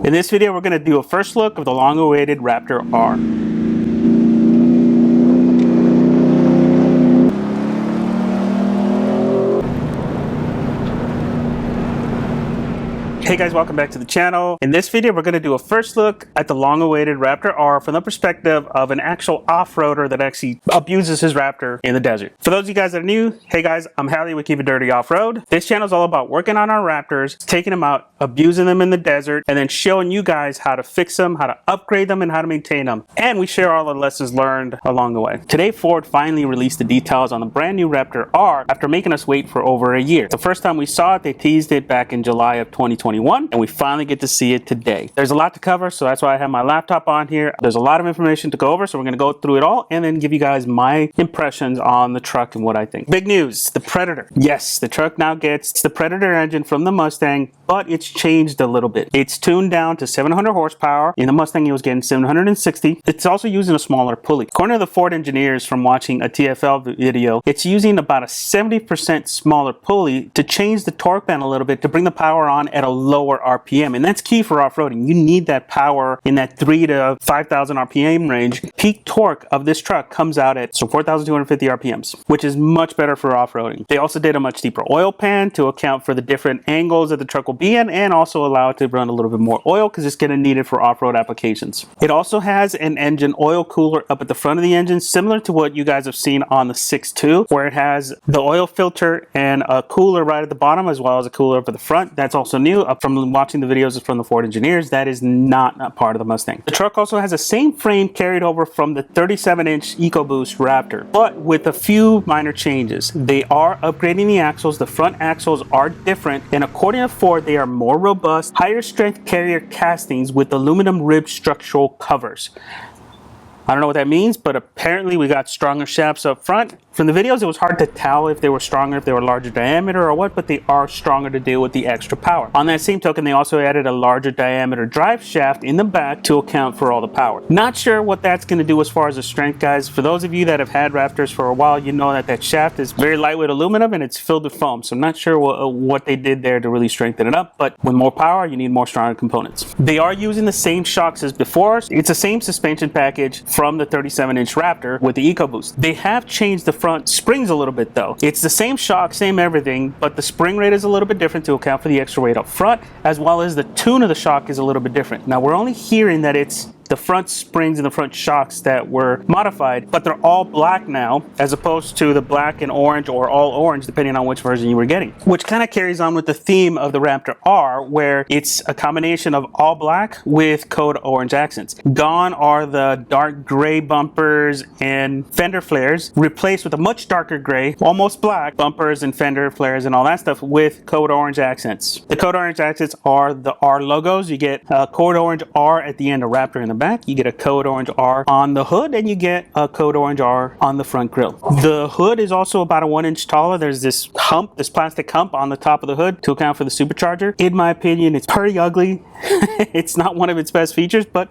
In this video, we're going to do a first look of the long-awaited Raptor R. Hey guys, welcome back to the channel. In this video, we're going to do a first look at the long-awaited Raptor R from the perspective of an actual off-roader that actually abuses his Raptor in the desert. For those of you guys that are new, hey guys, I'm Hallie with Keep It Dirty Off-Road. This channel is all about working on our Raptors, taking them out, abusing them in the desert, and then showing you guys how to fix them, how to upgrade them, and how to maintain them. And we share all the lessons learned along the way. Today, Ford finally released the details on the brand new Raptor R after making us wait for over a year. The first time we saw it, they teased it back in July of 2021. And we finally get to see it today. There's a lot to cover, so that's why I have my laptop on here. There's a lot of information to go over, so we're going to go through it all and then give you guys my impressions on the truck and what I think. Big news, the Predator. Yes, the truck now gets the Predator engine from the Mustang, but it's changed a little bit. It's tuned down to 700 horsepower. In the Mustang, it was getting 760. It's also using a smaller pulley. According to the Ford engineers from watching a TFL video, it's using about a 70% smaller pulley to change the torque band a little bit to bring the power on at a lower RPM, and that's key for off-roading. You need that power in that 3,000 to 5,000 RPM range. Peak torque of this truck comes out at 4,250 RPMs, which is much better for off-roading. They also did a much deeper oil pan to account for the different angles that the truck will be in, and also allow it to run a little bit more oil because it's going to need it for off-road applications. It also has an engine oil cooler up at the front of the engine, similar to what you guys have seen on the 6.2, where it has the oil filter and a cooler right at the bottom, as well as a cooler up at the front. That's also new. From watching the videos from the Ford engineers, that is not a part of the Mustang. The truck also has the same frame carried over from the 37-inch EcoBoost Raptor, but with a few minor changes. They are upgrading the axles. The front axles are different, and according to Ford, they are more robust, higher strength carrier castings with aluminum rib structural covers. I don't know what that means, but apparently we got stronger shafts up front. From the videos, it was hard to tell if they were stronger, if they were larger diameter or what, but they are stronger to deal with the extra power. On that same token, they also added a larger diameter drive shaft in the back to account for all the power. Not sure what that's going to do as far as the strength, guys. For those of you that have had Raptors for a while, you know that that shaft is very lightweight aluminum and it's filled with foam. So I'm not sure what they did there to really strengthen it up, but with more power, you need more stronger components. They are using the same shocks as before. It's the same suspension package from the 37-inch Raptor with the EcoBoost. They have changed the front springs a little bit though. It's the same shock, same everything, but the spring rate is a little bit different to account for the extra weight up front, as well as the tune of the shock is a little bit different. Now we're only hearing that it's the front springs and the front shocks that were modified, but they're all black now, as opposed to the black and orange or all orange, depending on which version you were getting. Which kind of carries on with the theme of the Raptor R, where it's a combination of all black with code orange accents. Gone are the dark gray bumpers and fender flares, replaced with a much darker gray, almost black bumpers and fender flares and all that stuff with code orange accents. The code orange accents are the R logos. You get a code orange R at the end of Raptor in the back, you get a code orange R on the hood, and you get a code orange R on the front grille. The hood is also about a 1 inch taller. There's this hump, this plastic hump on the top of the hood to account for the supercharger. In my opinion, it's pretty ugly. It's not one of its best features, but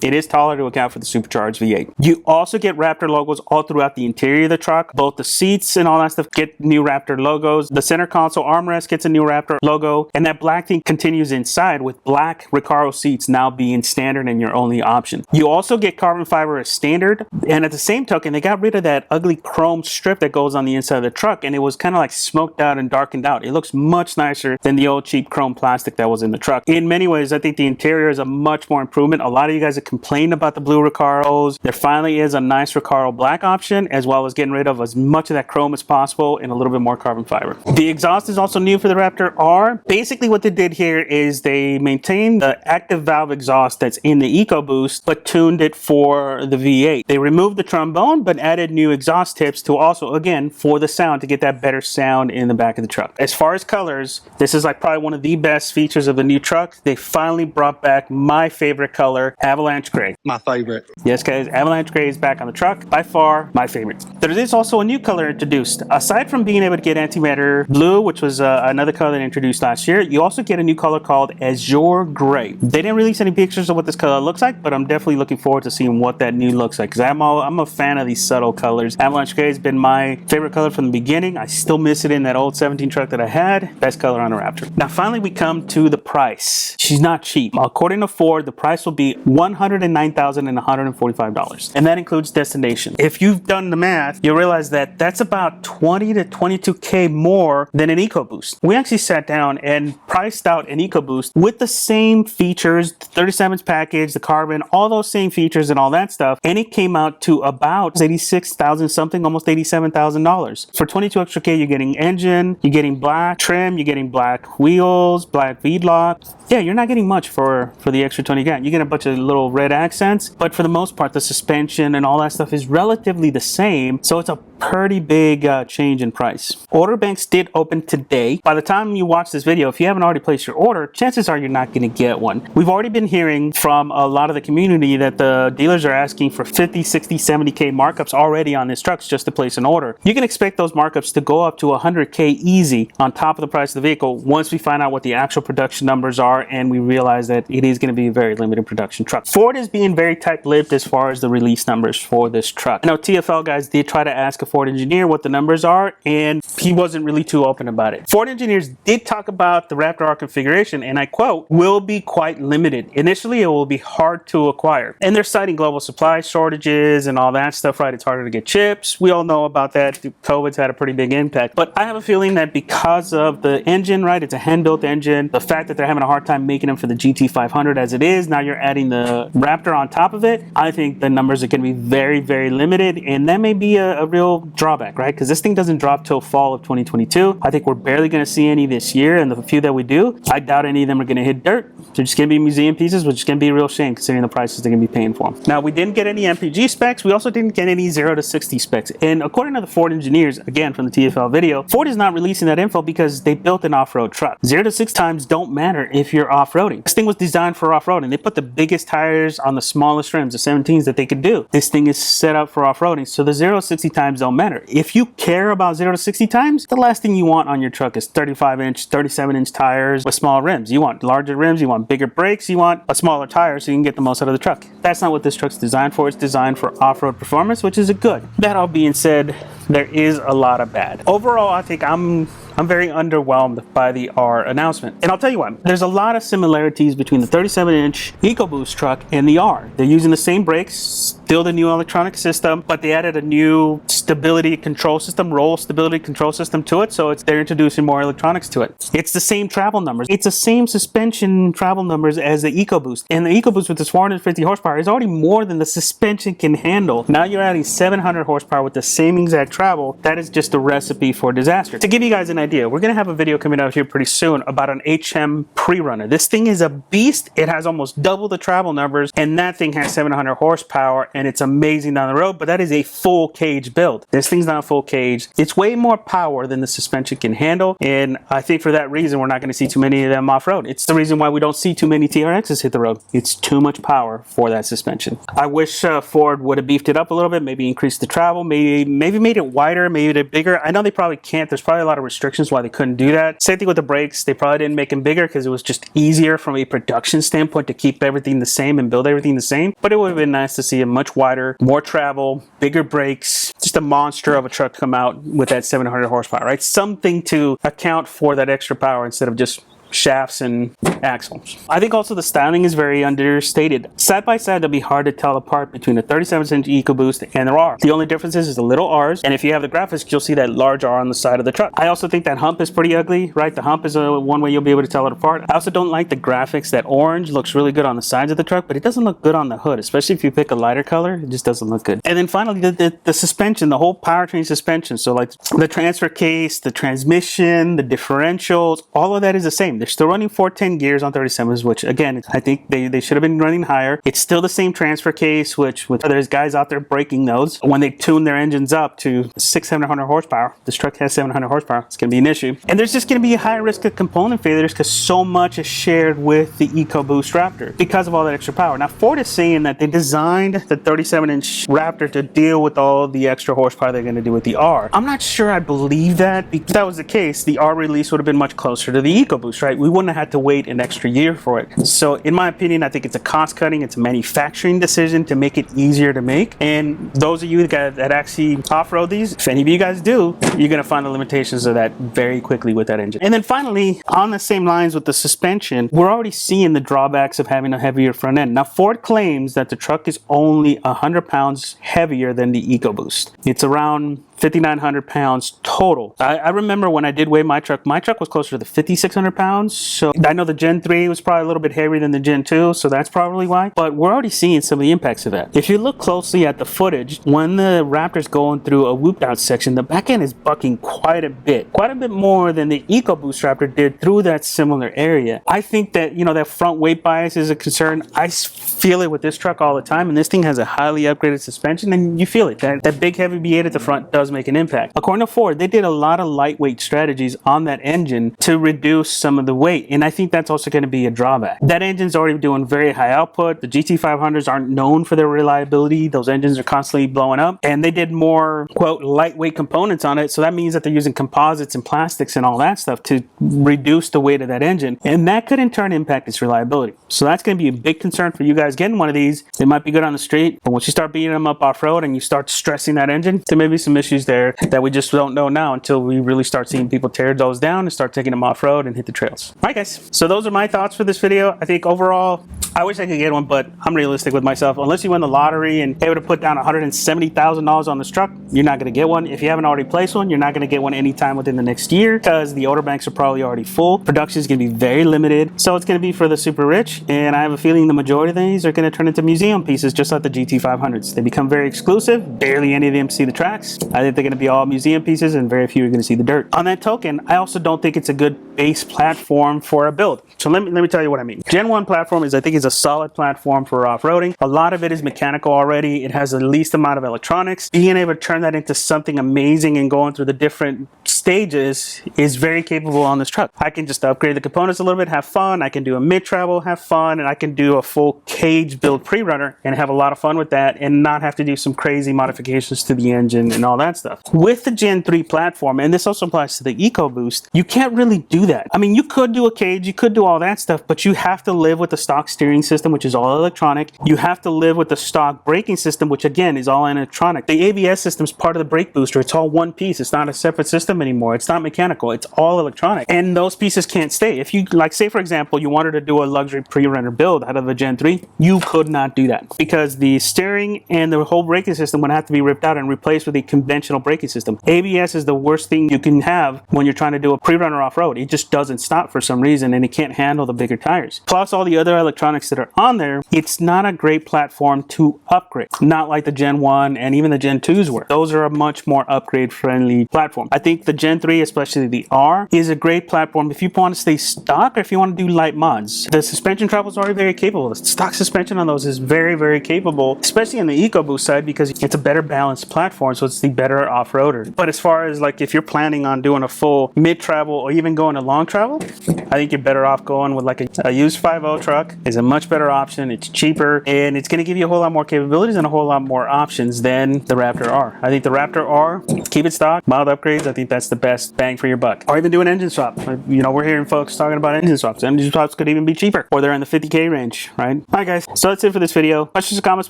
it is taller to account for the supercharged V8. You also get Raptor logos all throughout the interior of the truck. Both the seats and all that stuff get new Raptor logos. The center console armrest gets a new Raptor logo, and that black thing continues inside with black Recaro seats now being standard and your only option. You also get carbon fiber as standard, and at the same token, they got rid of that ugly chrome strip that goes on the inside of the truck, and it was kind of like smoked out and darkened out. It looks much nicer than the old cheap chrome plastic that was in the truck. In many ways, I think the interior is a much more improvement. A lot of you guys have complained about the blue Recaros. There finally is a nice Recaro black option, as well as getting rid of as much of that chrome as possible and a little bit more carbon fiber. The exhaust is also new for the Raptor R. Basically what they did here is they maintained the active valve exhaust that's in the EcoBoost, but tuned it for the V8. They removed the trombone, but added new exhaust tips to also, again, for the sound, to get that better sound in the back of the truck. As far as colors, this is like probably one of the best features of the new truck. They finally brought back my favorite color, Avalanche Avalanche Gray. My favorite. Yes, guys, Avalanche Gray is back on the truck. By far, my favorite. There is also a new color introduced. Aside from being able to get antimatter blue, which was another color they introduced last year, you also get a new color called Azure Gray. They didn't release any pictures of what this color looks like, but I'm definitely looking forward to seeing what that new looks like, because I'm a fan of these subtle colors. Avalanche Gray has been my favorite color from the beginning. I still miss it in that old 17 truck that I had. Best color on the Raptor. Now, finally, we come to the price. She's not cheap. According to Ford, the price will be $109,145, and that includes destination. If you've done the math, you'll realize that that's about 20 to 22K more than an EcoBoost. We actually sat down and priced out an EcoBoost with the same features, the 37-inch package, the carbon, all those same features and all that stuff, and it came out to about $86,000 something, almost $87,000. For 22 extra K, you're getting engine, you're getting black trim, you're getting black wheels, black V-lock. Yeah, you're not getting much for the extra 20 grand. You get a bunch of little red accents, but for the most part, the suspension and all that stuff is relatively the same, so it's a pretty big change in price. Order banks did open today. By the time you watch this video, if you haven't already placed your order, chances are you're not going to get one. We've already been hearing from a lot of the community that the dealers are asking for 50, 60, 70K markups already on these trucks just to place an order. You can expect those markups to go up to 100K easy on top of the price of the vehicle once we find out what the actual production numbers are and we realize that it is going to be a very limited production truck. Ford is being very tight-lipped as far as the release numbers for this truck. I know TFL guys did try to ask a Ford engineer what the numbers are, and he wasn't really too open about it. Ford engineers did talk about the Raptor R configuration, and I quote, will be quite limited. Initially, it will be hard to acquire. And they're citing global supply shortages and all that stuff, right? It's harder to get chips. We all know about that. COVID's had a pretty big impact. But I have a feeling that because of the engine, right? It's a hand-built engine. The fact that they're having a hard time making them for the GT500 as it is, now you're adding the Raptor on top of it. I think the numbers are going to be very, very limited, and that may be a real drawback, right? Because this thing doesn't drop till fall of 2022. I think we're barely going to see any this year, and the few that we do, I doubt any of them are going to hit dirt. They're just going to be museum pieces, which is going to be a real shame considering the prices they're going to be paying for them. Now, we didn't get any MPG specs. We also didn't get any 0 to 60 specs. And according to the Ford engineers, again from the TFL video, Ford is not releasing that info because they built an off-road truck. 0 to 6 times don't matter if you're off-roading. This thing was designed for off-roading. They put the biggest tires on the smallest rims, the 17s that they could do. This thing is set up for off-roading, so the 0 to 60 times don't matter. If you care about 0 to 60 times, the last thing you want on your truck is 35-inch, 37-inch tires with small rims. You want larger rims, you want bigger brakes, you want a smaller tire so you can get the most out of the truck. That's not what this truck's designed for. It's designed for off-road performance, which is a good. That all being said, there is a lot of bad. Overall, I think I'm very underwhelmed by the R announcement. And I'll tell you why. There's a lot of similarities between the 37-inch EcoBoost truck and the R. They're using the same brakes, still the new electronic system, but they added a new stability control system, roll stability control system to it, so they're introducing more electronics to it. It's the same travel numbers. It's the same suspension travel numbers as the EcoBoost. And the EcoBoost with this 450 horsepower is already more than the suspension can handle. Now you're adding 700 horsepower with the same exact travel. That is just a recipe for disaster. To give you guys an idea, we're gonna have a video coming out here pretty soon about an HM pre-runner. This thing is a beast. It has almost double the travel numbers, and that thing has 700 horsepower, and it's amazing down the road, but that is a full cage build. This thing's not a full cage. It's way more power than the suspension can handle, and I think for that reason, we're not gonna see too many of them off-road. It's the reason why we don't see too many TRXs hit the road. It's too much power for that suspension. I wish Ford would have beefed it up a little bit, maybe increased the travel, maybe made it wider, made it bigger. I know they probably can't. There's probably a lot of restrictions why they couldn't do that. Same thing with the brakes. They probably didn't make them bigger because it was just easier from a production standpoint to keep everything the same and build everything the same. But it would have been nice to see a much wider, more travel, bigger brakes, just a monster of a truck come out with that 700 horsepower, right? Something to account for that extra power instead of just shafts and axles. I think also the styling is very understated. Side by side, they'll be hard to tell apart between the 37-inch EcoBoost and the R. The only difference is the little R's, and if you have the graphics, you'll see that large R on the side of the truck. I also think that hump is pretty ugly, right? The hump is one way you'll be able to tell it apart. I also don't like the graphics. That orange looks really good on the sides of the truck, but it doesn't look good on the hood, especially if you pick a lighter color. It just doesn't look good. And then finally, the suspension, the whole powertrain suspension. So like the transfer case, the transmission, the differentials, all of that is the same. they're still running 410 gears on 37s, which again, I think they should have been running higher. It's still the same transfer case, which there's guys out there breaking those. When they tune their engines up to 600-700 horsepower, this truck has 700 horsepower, it's going to be an issue. And there's just going to be a high risk of component failures because so much is shared with the EcoBoost Raptor because of all that extra power. Now, Ford is saying that they designed the 37-inch Raptor to deal with all the extra horsepower they're going to do with the R. I'm not sure I believe that. If that was the case, the R release would have been much closer to the EcoBoost, right? We wouldn't have had to wait an extra year for it. So in my opinion, I think it's a cost cutting, it's a manufacturing decision to make it easier to make. And those of you that actually off-road these, if any of you guys do, you're going to find the limitations of that very quickly with that engine. And then finally, on the same lines with the suspension, we're already seeing the drawbacks of having a heavier front end. Now, Ford claims that the truck is only 100 pounds heavier than the EcoBoost. It's around 5,900 pounds total. I remember when I did weigh my truck was closer to the 5,600 pounds. So I know the Gen 3 was probably a little bit heavier than the Gen 2, so that's probably why. But we're already seeing some of the impacts of that. If you look closely at the footage, when the Raptor's going through a whooped out section, the back end is bucking quite a bit more than the EcoBoost Raptor did through that similar area. I think that, you know, that front weight bias is a concern. I feel it with this truck all the time, and this thing has a highly upgraded suspension, and you feel it. That big heavy V8 at the front does make an impact. According to Ford, they did a lot of lightweight strategies on that engine to reduce some of the weight, and I think that's also going to be a drawback. That engine's already doing very high output. The GT500s aren't known for their reliability. Those engines are constantly blowing up, and they did more, quote, lightweight components on it, so that means that they're using composites and plastics and all that stuff to reduce the weight of that engine, and that could in turn impact its reliability. So that's going to be a big concern for you guys getting one of these. They might be good on the street, but once you start beating them up off-road and you start stressing that engine, there may be some issues there that we just don't know now until we really start seeing people tear those down and start taking them off-road and hit the trails. All right, guys. So those are my thoughts for this video. I think overall, I wish I could get one, but I'm realistic with myself. Unless you win the lottery and able to put down $170,000 on this truck, you're not going to get one. If you haven't already placed one, you're not going to get one anytime within the next year because the order banks are probably already full. Production is going to be very limited. So it's going to be for the super rich. And I have a feeling the majority of these are going to turn into museum pieces, just like the GT500s. They become very exclusive. Barely any of them see the tracks. I think they're going to be all museum pieces and very few are going to see the dirt. On that token, I also don't think it's a good base platform for a build. So let me tell you what I mean. Gen 1 platform I think is a solid platform for off-roading. A lot of it is mechanical already. It has the least amount of electronics. Being able to turn that into something amazing and going through the different stages is very capable on this truck. I can just upgrade the components a little bit, have fun. I can do a mid-travel, have fun, and I can do a full cage build pre-runner and have a lot of fun with that and not have to do some crazy modifications to the engine and all that stuff. With the Gen 3 platform, and this also applies to the EcoBoost, you can't really do that. I mean, you could do a cage, you could do all that stuff, but you have to live with the stock steering system, which is all electronic. You have to live with the stock braking system, which again is all electronic. The ABS system is part of the brake booster. It's all one piece. It's not a separate system anymore. It's not mechanical. It's all electronic. And those pieces can't stay. If you, like, say for example, you wanted to do a luxury pre-runner build out of a Gen 3, you could not do that because the steering and the whole braking system would have to be ripped out and replaced with a conventional braking system. ABS is the worst thing you can have when you're trying to do a pre-runner off-road. It just doesn't stop for some reason and it can't handle the bigger tires. Plus all the other electronics that are on there, it's not a great platform to upgrade. Not like the Gen 1 and even the Gen 2s were. Those are a much more upgrade-friendly platform. I think the Gen 3, especially the R, is a great platform if you want to stay stock or if you want to do light mods. The suspension travel is already very capable. The stock suspension on those is very, very capable, especially on the EcoBoost side because it's a better balanced platform, so it's the better off-roader. But as far as like if you're planning on doing a full mid-travel or even going a long travel, I think you're better off going with like a used 5.0 truck. Is a much better option. It's cheaper and it's going to give you a whole lot more capabilities and a whole lot more options than the Raptor R. I think the Raptor R, keep it stock, mild upgrades, I think that's the best bang for your buck. Or even do an engine swap. You know, we're hearing folks talking about engine swaps. Engine swaps could even be cheaper or they're in the 50K range, right? All right, guys. So that's it for this video. Questions and comments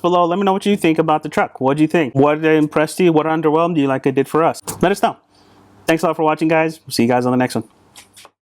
below. Let me know what you think about the truck. What do you think? What impressed you? What underwhelmed you like it did for us? Let us know. Thanks a lot for watching, guys. See you guys on the next one.